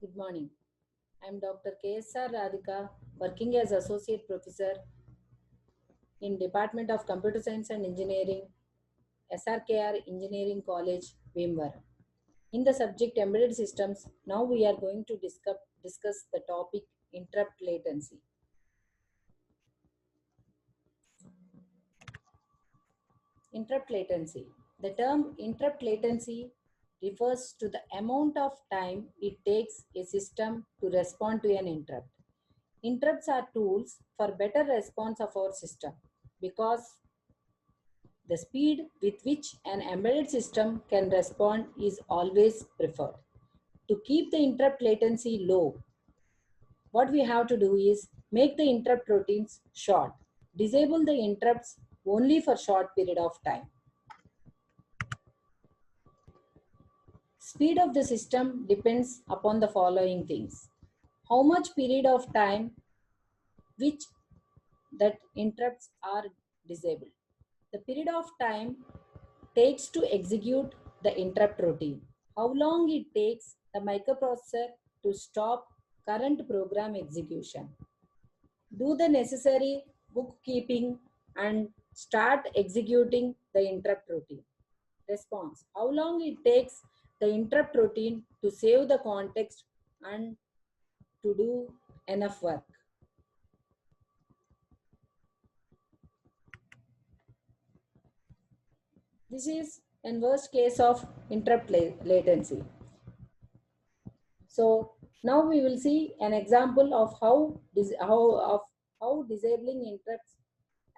Good morning. I am Dr. KSR Radhika, working as Associate Professor in Department of Computer Science and Engineering, SRKR Engineering College, Vimwara. In the subject Embedded Systems, now we are going to discuss the topic interrupt latency. Interrupt latency. The term interrupt latency refers to the amount of time it takes a system to respond to an interrupt. Interrupts are tools for better response of our system because the speed with which an embedded system can respond is always preferred. To keep the interrupt latency low, what we have to do is make the interrupt routines short. Disable the interrupts only for short period of time. Speed of the system depends upon the following things. How much period of time which that interrupts are disabled. The period of time takes to execute the interrupt routine. How long it takes the microprocessor to stop current program execution. Do the necessary bookkeeping and start executing the interrupt routine. Response. How long it takes the interrupt routine to save the context and to do enough work. This is in worst case of interrupt latency. So now we will see an example of how disabling interrupts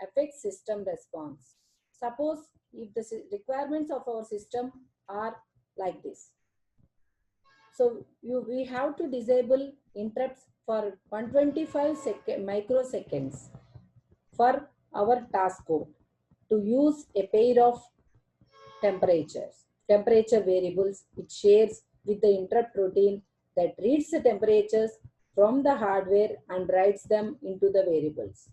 affects system response. Suppose if the requirements of our system are like this. So we have to disable interrupts for 125 microseconds for our task code to use a pair of temperature variables it shares with the interrupt routine that reads the temperatures from the hardware and writes them into the variables.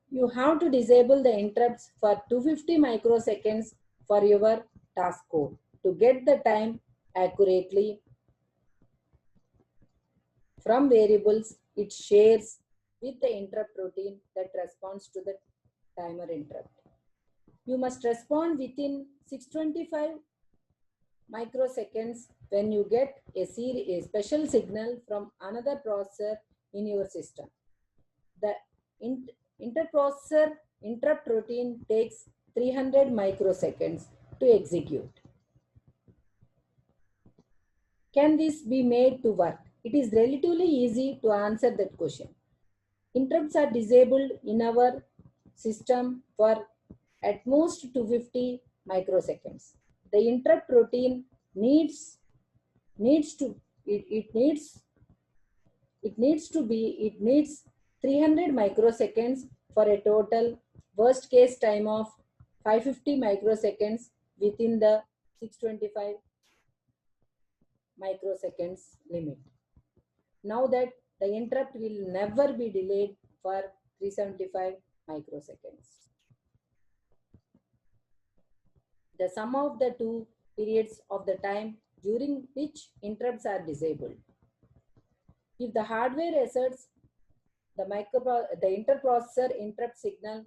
You have to disable the interrupts for 250 microseconds for your task code to get the time accurately from variables it shares with the interrupt routine that responds to the timer interrupt. You must respond within 625 microseconds when you get a special signal from another processor in your system. The interprocessor interrupt routine takes 300 microseconds to execute. Can this be made to work? It is relatively easy to answer that question. Interrupts are disabled in our system for at most 250 microseconds. The interrupt routine needs to it needs it needs 300 microseconds for a total worst case time of 550 microseconds within the 625 microseconds limit. Now that the interrupt will never be delayed for 375 microseconds. The sum of the two periods of the time during which interrupts are disabled. If the hardware asserts the interprocessor interrupt signal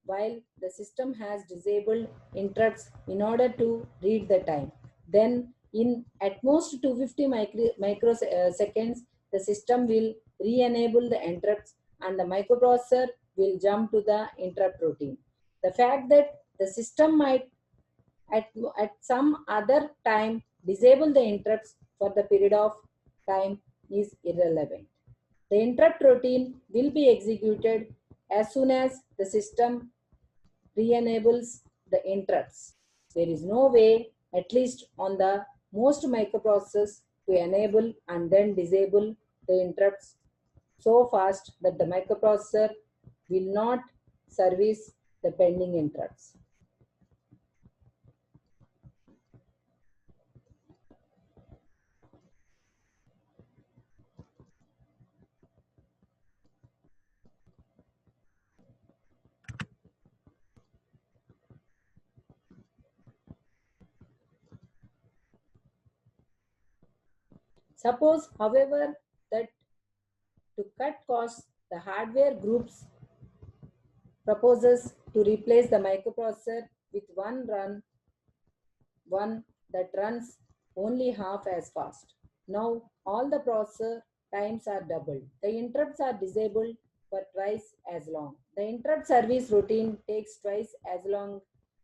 while the system has disabled interrupts in order to read the time, then in at most 250 microseconds, the system will re-enable the interrupts and the microprocessor will jump to the interrupt routine. The fact that the system might at some other time disable the interrupts for the period of time is irrelevant. The interrupt routine will be executed as soon as the system re-enables the interrupts. There is no way, at least on the most microprocessors, to enable and then disable the interrupts so fast that the microprocessor will not service the pending interrupts. Suppose, however, that to cut costs, the hardware groups proposes to replace the microprocessor with one that runs only half as fast. Now all the processor times are doubled. The interrupts are disabled for twice as long. The interrupt service routine takes twice as long,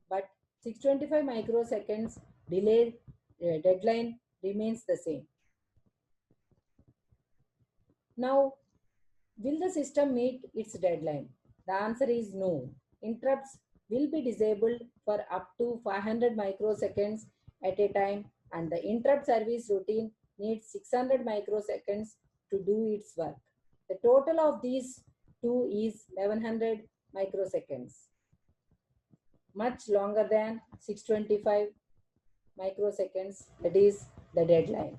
but 625 microseconds delay deadline remains the same. Now, will the system meet its deadline? The answer is no. Interrupts will be disabled for up to 500 microseconds at a time, and the interrupt service routine needs 600 microseconds to do its work. The total of these two is 1100 microseconds, much longer than 625 microseconds, that is the deadline.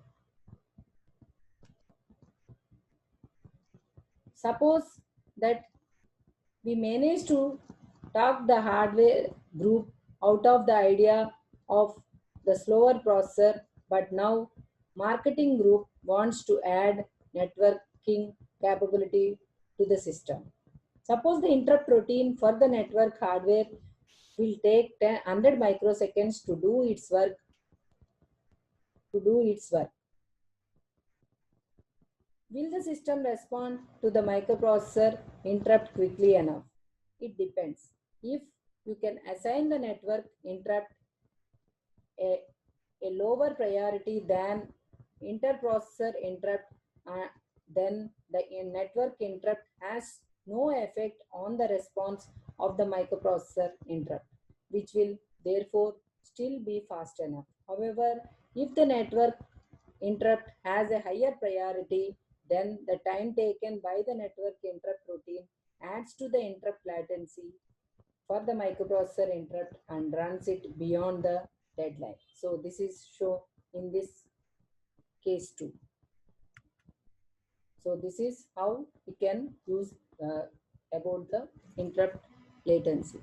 Suppose that we managed to talk the hardware group out of the idea of the slower processor, but now marketing group wants to add networking capability to the system. Suppose the interrupt routine for the network hardware will take 100 microseconds to do its work. Will the system respond to the microprocessor interrupt quickly enough? It depends. If you can assign the network interrupt a, a lower priority than interprocessor interrupt, then the network interrupt has no effect on the response of the microprocessor interrupt, which will therefore still be fast enough. However, if the network interrupt has a higher priority, then the time taken by the network interrupt routine adds to the interrupt latency for the microprocessor interrupt and runs it beyond the deadline. So this is shown in this case too. So this is how we can use about the interrupt latency.